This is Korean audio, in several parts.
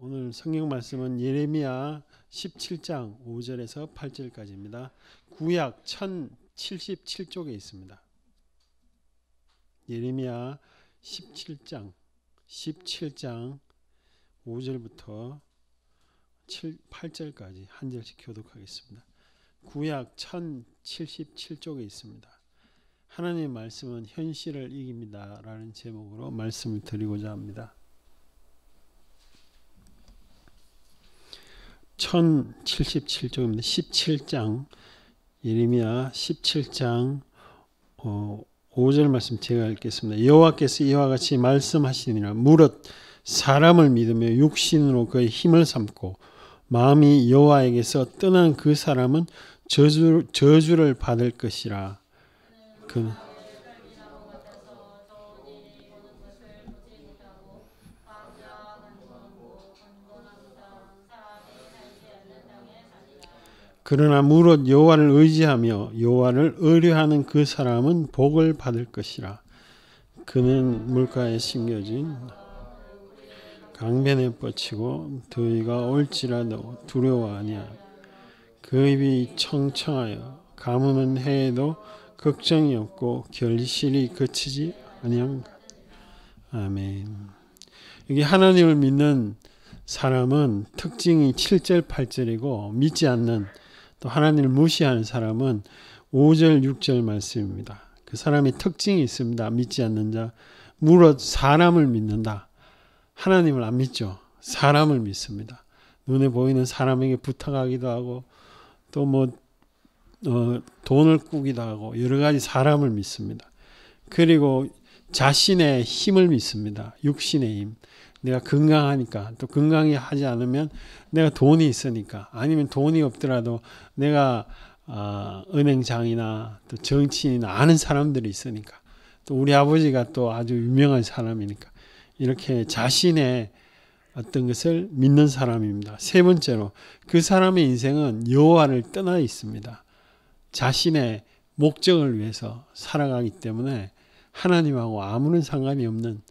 오늘 성경 말씀은 예레미야 17장 5절에서 8절까지입니다. 구약 1077쪽에 있습니다. 예레미야 17장 5절부터 8절까지 한 절씩 교독하겠습니다. 구약 1077쪽에 있습니다. 하나님의 말씀은 현실을 이깁니다 라는 제목으로 말씀을 드리고자 합니다. 1077쪽입니다. 17장 예레미야 17장 5절 말씀 제가 읽겠습니다. 여호와께서 이와 같이 말씀하시니라. 무릇 사람을 믿으며 육신으로 그의 힘을 삼고 마음이 여호와에게서 떠난 그 사람은 저주를 받을 것이라. 그러나 무릇 여호와를 의지하며 여호와를 의뢰하는 그 사람은 복을 받을 것이라. 그는 물가에 심겨진 강변에 뻗치고 더위가 올지라도 두려워 아니야. 그 입이 청청하여 가무는 해에도 걱정이 없고 결실이 그치지 아니한가. 아멘. 여기 하나님을 믿는 사람은 특징이 7절 8절이고 믿지 않는 또 하나님을 무시하는 사람은 5절 6절 말씀입니다. 그 사람의 특징이 있습니다. 믿지 않는 자. 무릇 사람을 믿는다. 하나님을 안 믿죠. 사람을 믿습니다. 눈에 보이는 사람에게 부탁하기도 하고 또 돈을 꾸기도 하고 여러 가지 사람을 믿습니다. 그리고 자신의 힘을 믿습니다. 육신의 힘. 내가 건강하니까, 또 건강히 하지 않으면 내가 돈이 있으니까, 아니면 돈이 없더라도 내가 은행장이나 또 정치인이나 아는 사람들이 있으니까, 또 우리 아버지가 또 아주 유명한 사람이니까 이렇게 자신의 어떤 것을 믿는 사람입니다. 세 번째로 그 사람의 인생은 여호와를 떠나 있습니다. 자신의 목적을 위해서 살아가기 때문에 하나님하고 아무런 상관이 없는,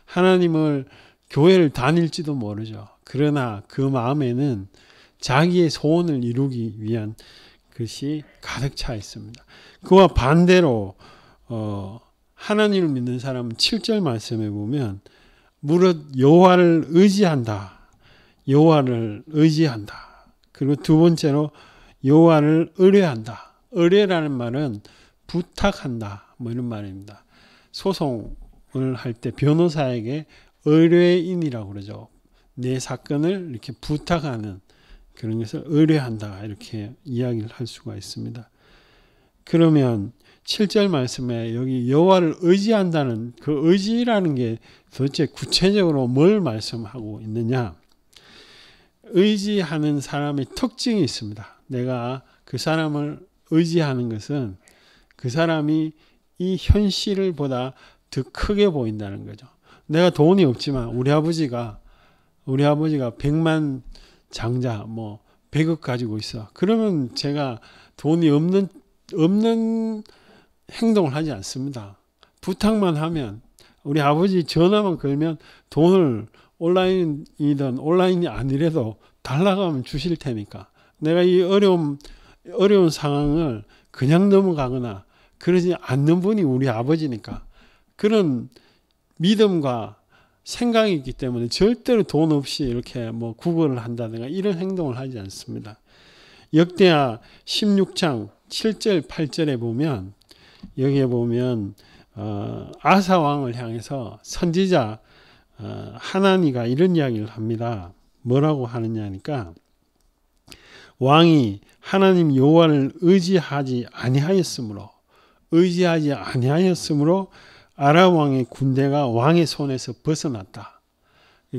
하나님을 교회를 다닐지도 모르죠. 그러나 그 마음에는 자기의 소원을 이루기 위한 것이 가득 차 있습니다. 그와 반대로 하나님을 믿는 사람은 7절 말씀에 보면 무릇 여호와를 의지한다. 여호와를 의지한다. 그리고 두 번째로 여호와를 의뢰한다. 의뢰라는 말은 부탁한다. 이런 말입니다. 소송을 할 때 변호사에게 의뢰인이라고 그러죠. 내 사건을 이렇게 부탁하는 그런 것을 의뢰한다. 이렇게 이야기를 할 수가 있습니다. 그러면 7절 말씀에 여기 여호와를 의지한다는 그 의지라는 게 도대체 구체적으로 뭘 말씀하고 있느냐? 의지하는 사람의 특징이 있습니다. 내가 그 사람을 의지하는 것은 그 사람이 이 현실을 보다 더 크게 보인다는 거죠. 내가 돈이 없지만 우리 아버지가 100만 장자 100억 가지고 있어. 그러면 제가 돈이 없는 행동을 하지 않습니다. 부탁만 하면, 우리 아버지 전화만 걸면 돈을 온라인이든 온라인이 아니래도 달라고 하면 주실 테니까, 내가 이 어려운 상황을 그냥 넘어가거나 그러지 않는 분이 우리 아버지니까, 그런 믿음과 생각이 있기 때문에 절대로 돈 없이 이렇게 구걸을 한다든가 이런 행동을 하지 않습니다. 역대하 16장 7절 8절에 보면, 여기에 보면 아사 왕을 향해서 선지자 하나니가 이런 이야기를 합니다. 뭐라고 하느냐니까, 왕이 하나님 여호와를 의지하지 아니하였으므로 아람 왕의 군대가 왕의 손에서 벗어났다.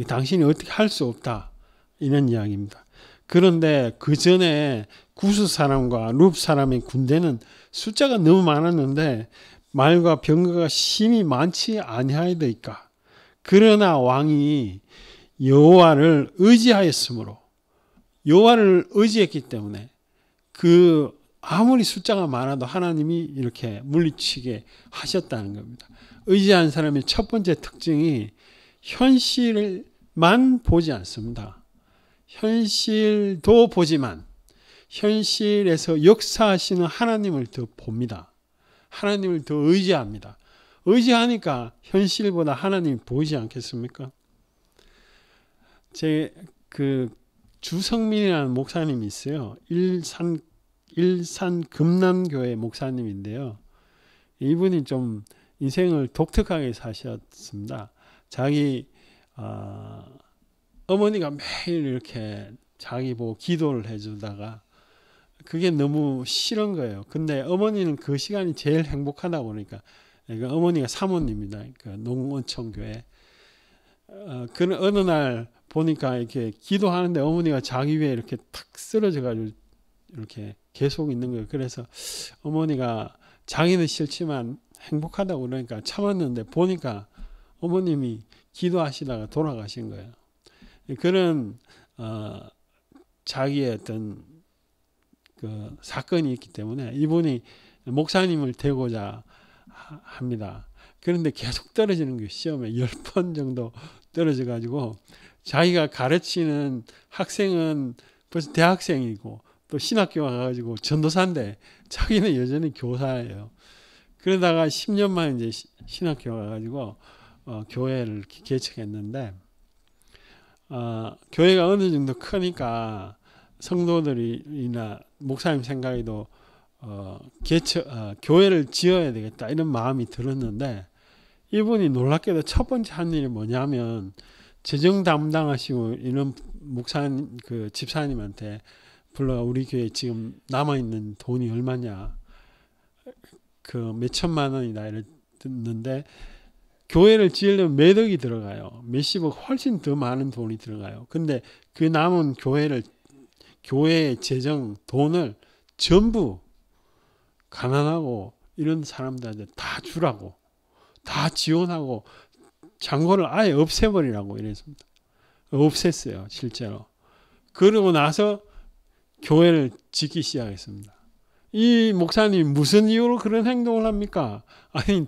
당신이 어떻게 할 수 없다. 이런 이야기입니다. 그런데 그 전에 구스 사람과 룹 사람의 군대는 숫자가 너무 많았는데 말과 병거가 심히 많지 아니하여더이까. 그러나 왕이 여호와를 의지하였으므로, 여호와를 의지했기 때문에 아무리 숫자가 많아도 하나님이 이렇게 물리치게 하셨다는 겁니다. 의지한 사람의 첫 번째 특징이 현실만 보지 않습니다. 현실도 보지만 현실에서 역사하시는 하나님을 더 봅니다. 하나님을 더 의지합니다. 의지하니까 현실보다 하나님이 보이지 않겠습니까? 제 주성민이라는 목사님이 있어요. 일산 금남교회 목사님인데요. 이분이 좀 인생을 독특하게 사셨습니다. 자기 어머니가 매일 이렇게 자기 보고 기도를 해주다가 그게 너무 싫은 거예요. 근데 어머니는 그 시간이 제일 행복하다 보니까, 그러니까 어머니가 사모님입니다. 그 농원천교회. 그런 어느 날 보니까 이렇게 기도하는데 어머니가 자기 위에 이렇게 탁 쓰러져가지고 이렇게 계속 있는 거예요. 그래서 어머니가 자기는 싫지만 행복하다고 그러니까 참았는데 보니까 어머님이 기도하시다가 돌아가신 거예요. 그런 자기의 어떤 그 사건이 있기 때문에 이분이 목사님을 되고자 합니다. 그런데 계속 떨어지는 게 시험에 10번 정도 떨어져 가지고 자기가 가르치는 학생은 벌써 대학생이고 또 신학교 와가지고 전도사인데 자기는 여전히 교사예요. 그러다가 10년 만에 이제 신학교 와가지고 교회를 개척했는데 교회가 어느 정도 크니까 성도들이나 목사님 생각에도 교회를 지어야 되겠다 이런 마음이 들었는데 이분이 놀랍게도 첫 번째 한 일이 뭐냐면 재정 담당하시고 이런 목사님 그 집사님한테 불러가 우리 교회 지금 남아있는 돈이 얼마냐 그 몇천만 원이다 이랬는데 교회를 지으려면 몇 억이 들어가요. 몇십억 훨씬 더 많은 돈이 들어가요. 근데 그 남은 교회의 재정 돈을 전부 가난하고 이런 사람들한테 다 주라고 다 지원하고 잔고를 아예 없애버리라고 이랬습니다. 없앴어요. 실제로. 그러고 나서 교회를 짓기 시작했습니다. 이 목사님이 무슨 이유로 그런 행동을 합니까? 아니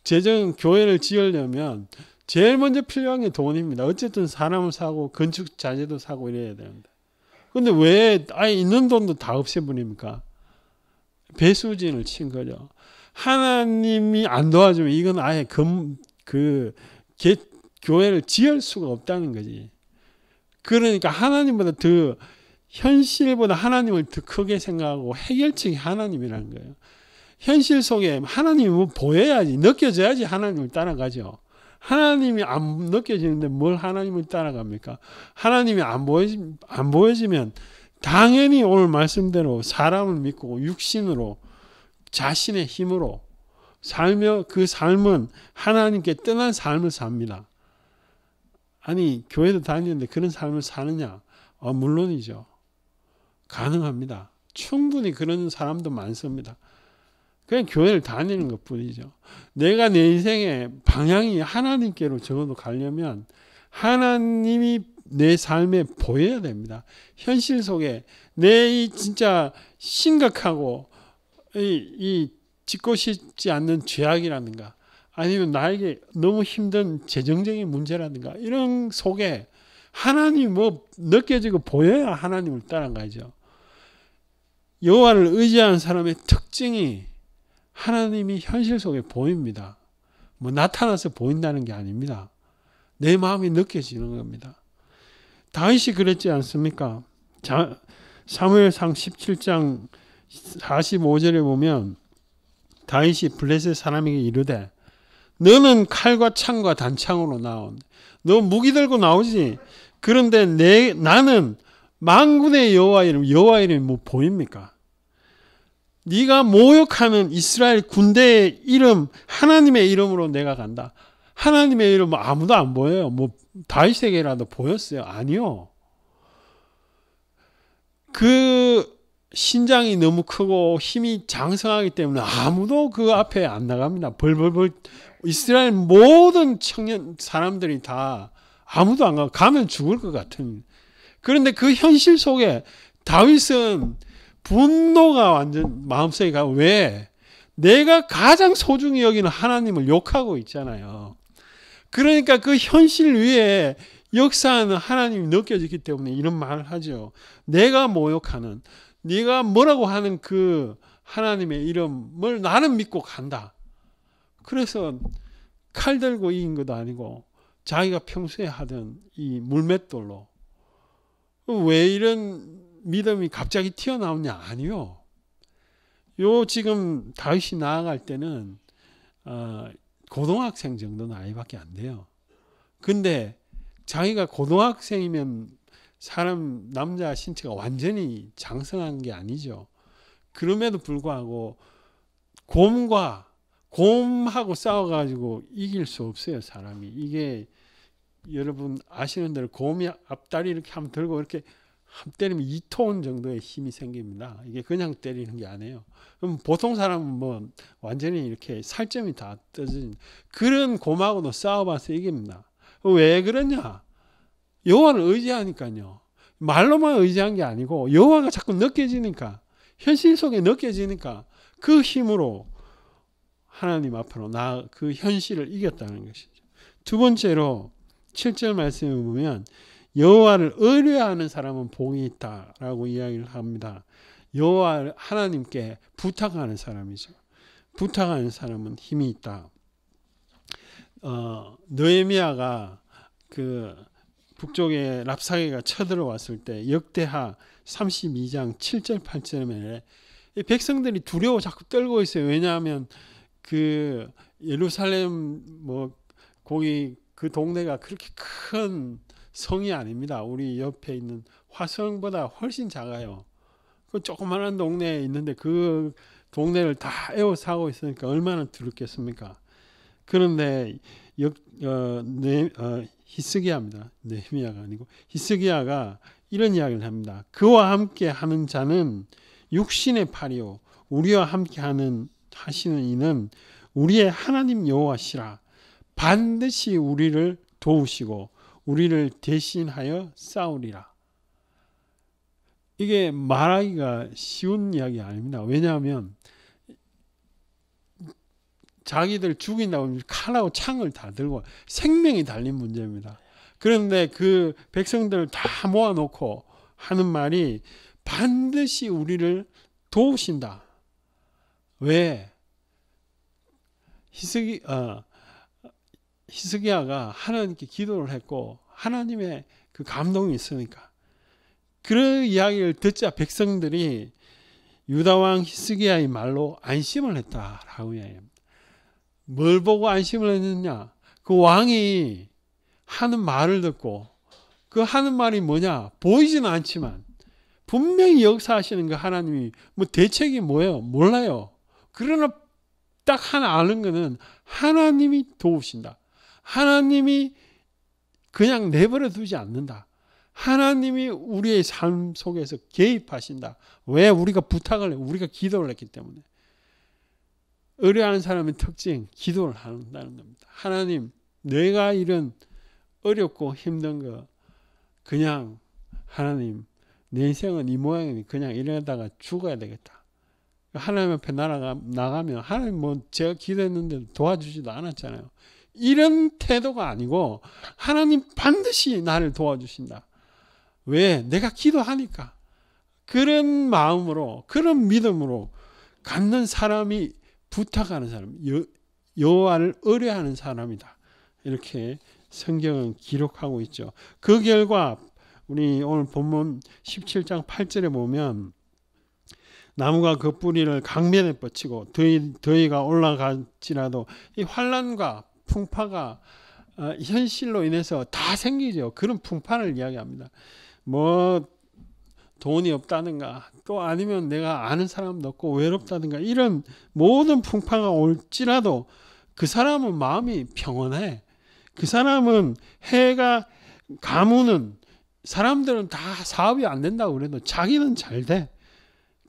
재정 교회를 지으려면 제일 먼저 필요한 게 돈입니다. 어쨌든 사람을 사고 건축 자재도 사고 이래야 되는데. 근데 왜 아예 있는 돈도 다 없애버립니까? 배수진을 친 거죠. 하나님이 안 도와주면 이건 아예 교회를 지을 수가 없다는 거지. 그러니까 하나님보다 더 현실보다 하나님을 더 크게 생각하고 해결책이 하나님이라는 거예요. 현실 속에 하나님이 뭐 보여야지 느껴져야지 하나님을 따라가죠. 하나님이 안 느껴지는데 뭘 하나님을 따라갑니까? 하나님이 안 보여지면 당연히 오늘 말씀대로 사람을 믿고 육신으로 자신의 힘으로 살며 그 삶은 하나님께 떠난 삶을 삽니다. 아니 교회도 다니는데 그런 삶을 사느냐? 물론이죠. 가능합니다. 충분히 그런 사람도 많습니다. 그냥 교회를 다니는 것뿐이죠. 내가 내 인생의 방향이 하나님께로 적어도 가려면 하나님이 내 삶에 보여야 됩니다. 현실 속에 내 진짜 심각하고 이 짓고 싶지 않는 죄악이라든가 아니면 나에게 너무 힘든 재정적인 문제라든가 이런 속에 하나님 뭐 느껴지고 보여야 하나님을 따라가죠. 여호와를 의지하는 사람의 특징이 하나님이 현실 속에 보입니다. 뭐 나타나서 보인다는 게 아닙니다. 내 마음이 느껴지는 겁니다. 다윗이 그랬지 않습니까? 사무엘상 17장 45절에 보면 다윗이 블레셋 사람에게 이르되 너는 칼과 창과 단창으로 나온 너 무기 들고 나오지. 그런데 나는 만군의 여호와 이름이 뭐 보입니까? 네가 모욕하는 이스라엘 군대의 이름 하나님의 이름으로 내가 간다. 하나님의 이름 아무도 안 보여요. 뭐 다윗에게라도 보였어요? 아니요. 그 신장이 너무 크고 힘이 장성하기 때문에 아무도 그 앞에 안 나갑니다. 벌벌벌 이스라엘 모든 청년 사람들이 다 아무도 안 가면 죽을 것 같은. 그런데 그 현실 속에 다윗은 분노가 완전 마음속에 가고 왜? 내가 가장 소중히 여기는 하나님을 욕하고 있잖아요. 그러니까 그 현실 위에 역사하는 하나님이 느껴지기 때문에 이런 말을 하죠. 내가 모욕하는, 네가 뭐라고 하는 그 하나님의 이름을 나는 믿고 간다. 그래서 칼 들고 이긴 것도 아니고 자기가 평소에 하던 이 물맷돌로. 왜 이런 믿음이 갑자기 튀어나오냐? 아니요. 요 지금 다윗이 나아갈 때는 고등학생 정도 나이밖에 안 돼요. 근데 자기가 고등학생이면 사람 남자 신체가 완전히 장성한 게 아니죠. 그럼에도 불구하고 곰하고 싸워가지고 이길 수 없어요, 사람이. 이게 여러분 아시는 대로 곰이 앞다리 이렇게 한번 들고 이렇게 한 때리면 2톤 정도의 힘이 생깁니다. 이게 그냥 때리는 게 아니에요. 그럼 보통 사람은 뭐 완전히 이렇게 살점이 다 떠진 그런 곰하고도 싸워봐서 이깁니다. 왜 그러냐? 여호와를 의지하니까요. 말로만 의지한 게 아니고 여호와가 자꾸 느껴지니까, 현실 속에 느껴지니까 그 힘으로 하나님 앞으로 그 현실을 이겼다는 것이죠. 두 번째로 7절 말씀에 보면 여호와를 의뢰하는 사람은 복이 있다라고 이야기를 합니다. 여호와 하나님께 부탁하는 사람이죠. 부탁하는 사람은 힘이 있다. 느헤미야가 그 북쪽에 랍사게가 쳐들어왔을 때 역대하 32장 7절 8절에 이 백성들이 두려워 자꾸 떨고 있어요. 왜냐하면 그 예루살렘 뭐 거기 그 동네가 그렇게 큰 성이 아닙니다. 우리 옆에 있는 화성보다 훨씬 작아요. 그 조그마한 동네에 있는데 그 동네를 다 에워싸고 있으니까 얼마나 두렵겠습니까? 그런데 히스기야입니다. 느헤미야가 아니고 히스기야가 이런 이야기를 합니다. 그와 함께 하는 자는 육신의 팔이요 우리와 함께 하시는 이는 우리의 하나님 여호와시라. 반드시 우리를 도우시고 우리를 대신하여 싸우리라. 이게 말하기가 쉬운 이야기 아닙니다. 왜냐하면 자기들 죽인다고 칼하고 창을 다 들고 생명이 달린 문제입니다. 그런데 그 백성들을 다 모아놓고 하는 말이 반드시 우리를 도우신다. 왜? 히스기야가 하나님께 기도를 했고 하나님의 그 감동이 있으니까. 그런 이야기를 듣자 백성들이 유다왕 히스기야의 말로 안심을 했다라고 이야기합니다. 뭘 보고 안심을 했느냐? 그 왕이 하는 말을 듣고 그 하는 말이 뭐냐? 보이지는 않지만 분명히 역사하시는 그 하나님이 뭐 대책이 뭐예요? 몰라요. 그러나 딱 하나 아는 거는 하나님이 도우신다. 하나님이 그냥 내버려 두지 않는다. 하나님이 우리의 삶 속에서 개입하신다. 왜? 우리가 부탁을 해. 우리가 기도를 했기 때문에. 의뢰하는 사람의 특징, 기도를 한다는 겁니다. 하나님, 내가 이런 어렵고 힘든 거 그냥 하나님, 내 인생은 이 모양이니 그냥 이러다가 죽어야 되겠다. 하나님 앞에 나가면 하나님 뭐 제가 기도했는데 도와주지도 않았잖아요. 이런 태도가 아니고 하나님 반드시 나를 도와주신다. 왜? 내가 기도하니까. 그런 마음으로 그런 믿음으로 갖는 사람이 부탁하는 사람, 여호와를 의뢰하는 사람이다. 이렇게 성경은 기록하고 있죠. 그 결과 우리 오늘 본문 17장 8절에 보면 나무가 그 뿌리를 강변에 뻗치고 더위가 올라갈지라도 이 환난과 풍파가 현실로 인해서 다 생기죠. 그런 풍파를 이야기합니다. 뭐 돈이 없다든가 또 아니면 내가 아는 사람도 없고 외롭다든가 이런 모든 풍파가 올지라도 그 사람은 마음이 평온해. 그 사람은 해가 가무는 사람들은 다 사업이 안 된다고 그래도 자기는 잘 돼.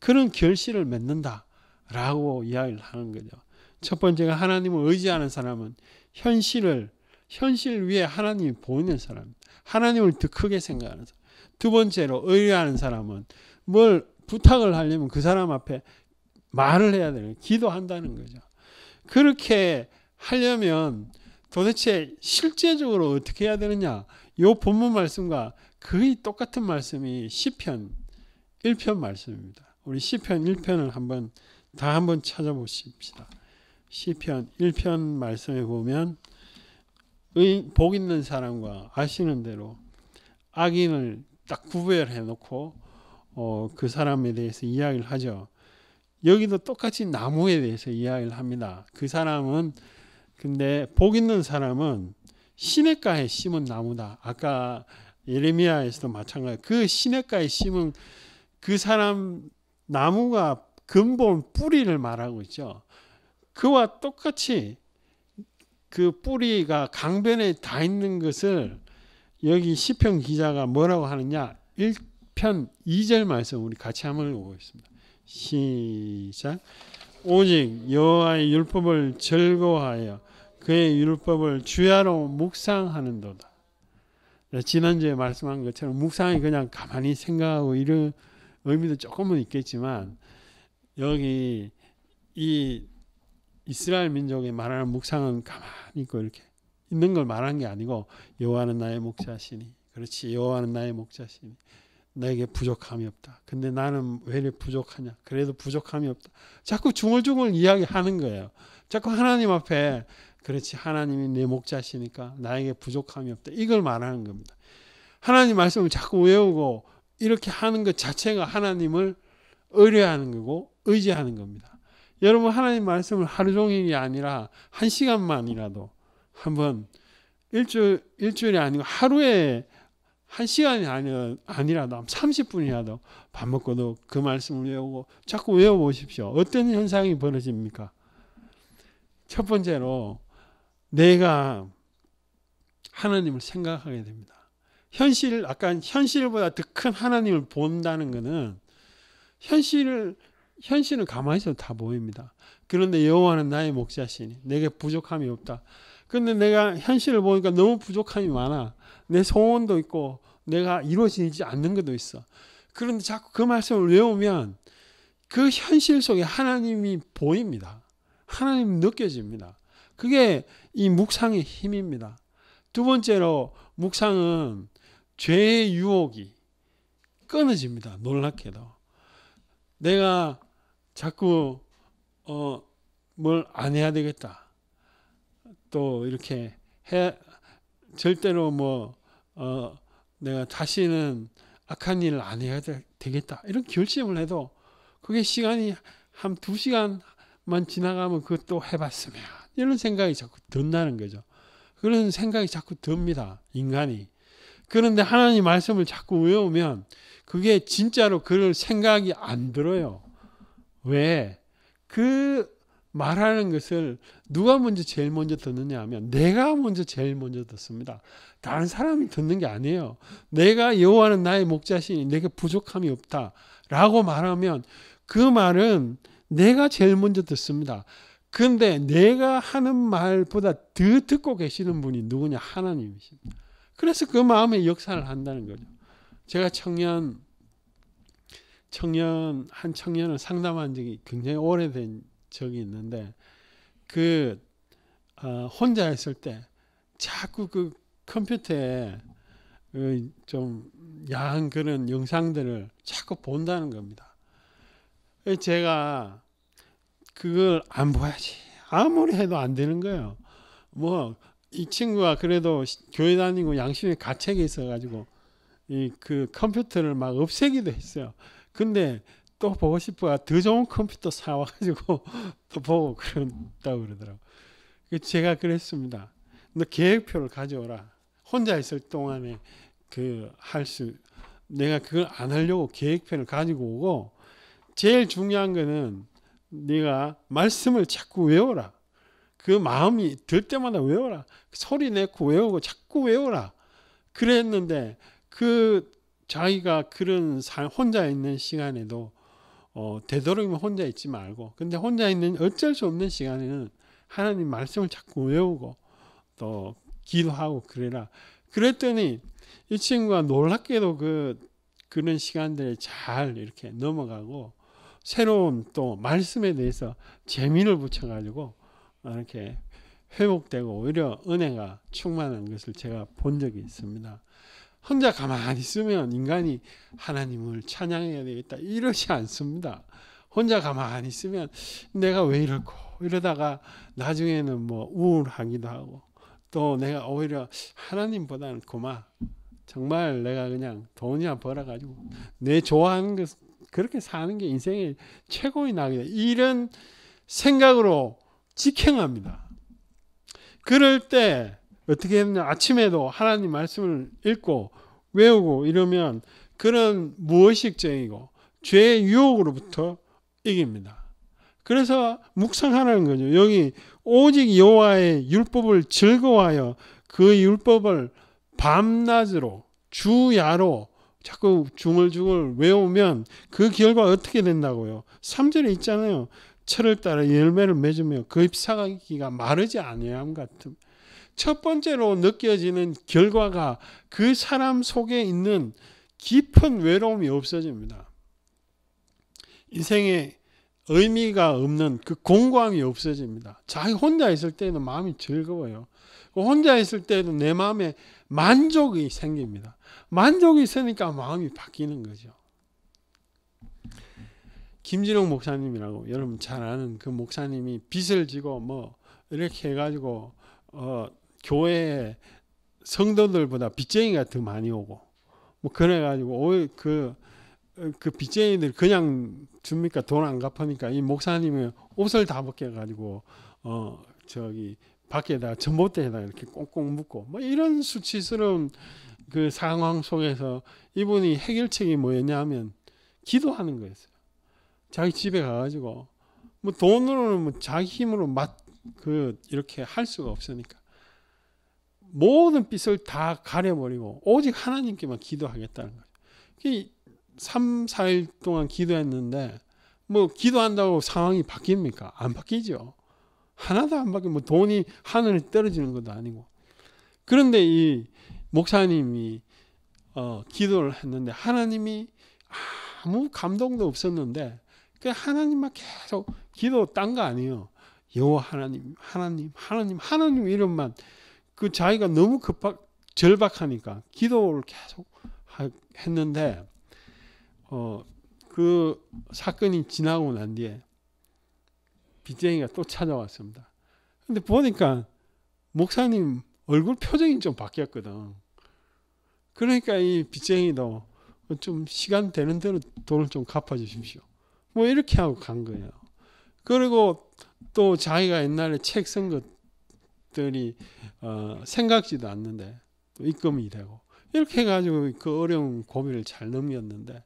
그런 결실을 맺는다라고 이야기를 하는 거죠. 첫 번째가 하나님을 의지하는 사람은 현실 위에 하나님이 보이는 사람, 하나님을 더 크게 생각하는 사람. 두 번째로 의뢰하는 사람은 뭘 부탁을 하려면 그 사람 앞에 말을 해야 되는, 기도한다는 거죠. 그렇게 하려면 도대체 실제적으로 어떻게 해야 되느냐? 요 본문 말씀과 거의 똑같은 말씀이 시편 1편 말씀입니다. 우리 시편 1편을 한번 찾아보십시다. 시편 1편 말씀에 보면 복 있는 사람과 아시는 대로 악인을 딱 구별해 놓고 그 사람에 대해서 이야기를 하죠. 여기도 똑같이 나무에 대해서 이야기를 합니다. 그 사람은 근데 복 있는 사람은 시냇가에 심은 나무다. 아까 예레미야에서도 마찬가지. 그 시냇가에 심은 그 사람 나무가 근본 뿌리를 말하고 있죠. 그와 똑같이 그 뿌리가 강변에 다 있는 것을 여기 시편 기자가 뭐라고 하느냐? 1편 2절 말씀 우리 같이 한번 읽어보겠습니다. 시작. 오직 여호와의 율법을 즐거워하여 그의 율법을 주야로 묵상하는도다. 지난주에 말씀한 것처럼 묵상이 그냥 가만히 생각하고 이런 의미도 조금은 있겠지만 여기 이 이스라엘 민족이 말하는 묵상은 가만히 있고 이렇게 있는 걸 말한 게 아니고 여호와는 나의 목자시니 그렇지 여호와는 나의 목자시니 나에게 부족함이 없다. 근데 나는 왜 이렇게 부족하냐? 그래도 부족함이 없다. 자꾸 중얼중얼 이야기하는 거예요. 자꾸 하나님 앞에 그렇지 하나님이 내 목자시니까 나에게 부족함이 없다. 이걸 말하는 겁니다. 하나님 말씀을 자꾸 외우고 이렇게 하는 것 자체가 하나님을 의뢰하는 거고 의지하는 겁니다. 여러분 하나님 말씀을 하루 종일이 아니라 한 시간만이라도 한번 일주일이 아니고 하루에 한 시간이 아니라도 30분이라도 밥 먹고도 그 말씀을 외우고 자꾸 외워보십시오. 어떤 현상이 벌어집니까? 첫 번째로 내가 하나님을 생각하게 됩니다. 아까 현실보다 더 큰 하나님을 본다는 것은 현실은 가만히 있어도 다 보입니다. 그런데 여호와는 나의 목자시니 내게 부족함이 없다. 그런데 내가 현실을 보니까 너무 부족함이 많아. 내 소원도 있고 내가 이루어지지 않는 것도 있어. 그런데 자꾸 그 말씀을 외우면 그 현실 속에 하나님이 보입니다. 하나님이 느껴집니다. 그게 이 묵상의 힘입니다. 두 번째로 묵상은 죄의 유혹이 끊어집니다. 놀랍게도. 내가 자꾸 뭘 안 해야 되겠다. 또 이렇게 절대로 내가 다시는 악한 일을 안 해야 되겠다. 이런 결심을 해도 그게 시간이 한 2시간만 지나가면 그것도 해봤으면 이런 생각이 자꾸 든다는 거죠. 그런 생각이 자꾸 듭니다. 인간이. 그런데 하나님 말씀을 자꾸 외우면 그게 진짜로 그럴 생각이 안 들어요. 왜? 그 말하는 것을 누가 제일 먼저 듣느냐 하면 내가 제일 먼저 듣습니다. 다른 사람이 듣는 게 아니에요. 내가 여호와는 나의 목자시니 내게 부족함이 없다 라고 말하면 그 말은 내가 제일 먼저 듣습니다. 그런데 내가 하는 말보다 더 듣고 계시는 분이 누구냐? 하나님이십니다. 그래서 그 마음에 역사를 한다는 거죠. 제가 한 청년을 상담한 적이 굉장히 오래된 적이 있는데 혼자 있을 때 자꾸 그 컴퓨터에 좀 야한 그런 영상들을 자꾸 본다는 겁니다. 제가 그걸 안 봐야지. 아무리 해도 안 되는 거예요. 이 친구가 그래도 교회 다니고 양심의 가책이 있어가지고 그 컴퓨터를 막 없애기도 했어요. 근데 또 보고 싶어 더 좋은 컴퓨터 사와가지고 또 보고 그런다고 그러더라고요. 제가 그랬습니다. 너 계획표를 가져오라. 혼자 있을 동안에 내가 그걸 안 하려고 계획표를 가지고 오고 제일 중요한 거는 네가 말씀을 자꾸 외워라. 그 마음이 들 때마다 외워라. 소리 내고 외우고 자꾸 외워라. 그랬는데 자기가 그런 혼자 있는 시간에도 되도록이면 혼자 있지 말고 근데 혼자 있는 어쩔 수 없는 시간에는 하나님 말씀을 자꾸 외우고 또 기도하고 그래라. 그랬더니 이 친구가 놀랍게도 그런 시간들에 잘 이렇게 넘어가고 새로운 또 말씀에 대해서 재미를 붙여가지고 이렇게 회복되고 오히려 은혜가 충만한 것을 제가 본 적이 있습니다. 혼자 가만히 있으면 인간이 하나님을 찬양해야 되겠다 이러지 않습니다. 혼자 가만히 있으면 내가 왜 이럴까 이러다가 나중에는 뭐 우울하기도 하고 또 내가 오히려 하나님보다는 정말 내가 그냥 돈이나 벌어가지고 내 좋아하는 것 그렇게 사는 게 인생의 최고의 낙이다 이런 생각으로 직행합니다. 그럴 때 어떻게 했냐 아침에도 하나님 말씀을 읽고 외우고 이러면 그런 무의식적이고 죄의 유혹으로부터 이깁니다. 그래서 묵상하라는 거죠. 여기 오직 여호와의 율법을 즐거워하여 그 율법을 밤낮으로 주야로 자꾸 중얼중얼 외우면 그 결과 어떻게 된다고요? 3절에 있잖아요. 철을 따라 열매를 맺으며 그 잎사귀가 마르지 아니함 같음. 첫 번째로 느껴지는 결과가 그 사람 속에 있는 깊은 외로움이 없어집니다. 인생에 의미가 없는 그 공고함이 없어집니다. 자기 혼자 있을 때는 마음이 즐거워요. 혼자 있을 때도 내 마음에 만족이 생깁니다. 만족이 있으니까 마음이 바뀌는 거죠. 김진홍 목사님이라고 여러분 잘 아는 그 목사님이 빚을 지고 뭐 이렇게 해가지고 교회에 성도들보다 빚쟁이가 더 많이 오고 뭐 그래가지고 그 빚쟁이들 그냥 줍니까? 돈 안 갚으니까 이 목사님은 옷을 다 벗겨가지고 밖에다가 전봇대에다 이렇게 꽁꽁 묶고 뭐 이런 수치스러운 그 상황 속에서 이분이 해결책이 뭐였냐면 기도하는 거였어요. 자기 집에 가가지고 뭐 돈으로는 뭐 자기 힘으로 이렇게 할 수가 없으니까 모든 빚을 다 가려버리고 오직 하나님께만 기도하겠다는 거예요. 3, 4일 동안 기도했는데 뭐 기도한다고 상황이 바뀝니까? 안 바뀌죠. 하나도 안 바뀌고 뭐 돈이 하늘에 떨어지는 것도 아니고. 그런데 이 목사님이 기도를 했는데 하나님이 아무 감동도 없었는데 그 하나님만 계속 기도 딴 거 아니에요. 여호와 하나님 이름만 그 자기가 너무 절박하니까 기도를 계속 했는데 그 사건이 지나고 난 뒤에 빚쟁이가 또 찾아왔습니다. 근데 보니까 목사님 얼굴 표정이 좀 바뀌었거든. 그러니까 이 빚쟁이도 좀 시간 되는 대로 돈을 좀 갚아주십시오. 뭐 이렇게 하고 간 거예요. 그리고 또 자기가 옛날에 책 쓴 것들이 생각지도 않는데 또 입금이 되고 이렇게 해가지고 그 어려운 고비를 잘 넘겼는데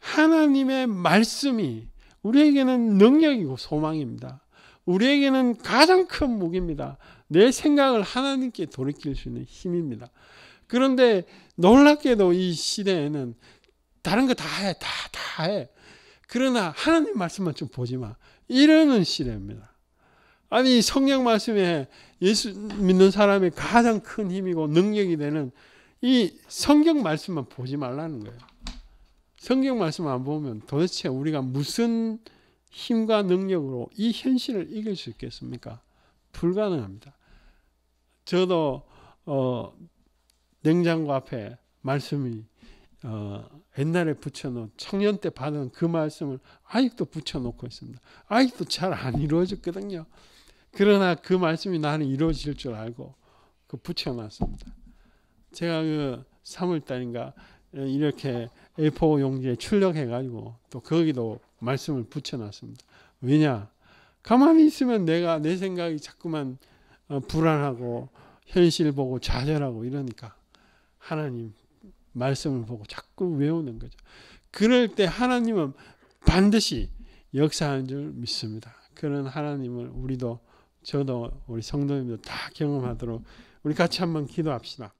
하나님의 말씀이 우리에게는 능력이고 소망입니다. 우리에게는 가장 큰 무기입니다. 내 생각을 하나님께 돌이킬 수 있는 힘입니다. 그런데 놀랍게도 이 시대에는 다른 거 다 해. 다 해. 그러나 하나님 말씀만 좀 보지 마. 이러는 시대입니다. 아니 성경 말씀에 예수 믿는 사람의 가장 큰 힘이고 능력이 되는 이 성경 말씀만 보지 말라는 거예요. 성경 말씀 안 보면 도대체 우리가 무슨 힘과 능력으로 이 현실을 이길 수 있겠습니까? 불가능합니다. 저도 냉장고 앞에 말씀이 옛날에 붙여놓은 청년 때 받은 그 말씀을 아직도 붙여놓고 있습니다. 아직도 잘 안 이루어졌거든요. 그러나 그 말씀이 나는 이루어질 줄 알고 그 붙여놨습니다. 제가 그 3월달인가 이렇게 A4 용지에 출력해가지고 또 거기도 말씀을 붙여놨습니다. 왜냐? 가만히 있으면 내 생각이 자꾸만 불안하고 현실 보고 좌절하고 이러니까 하나님 말씀을 보고 자꾸 외우는 거죠. 그럴 때 하나님은 반드시 역사하는 줄 믿습니다. 그런 하나님을 저도 우리 성도님도 다 경험하도록 우리 같이 한번 기도합시다.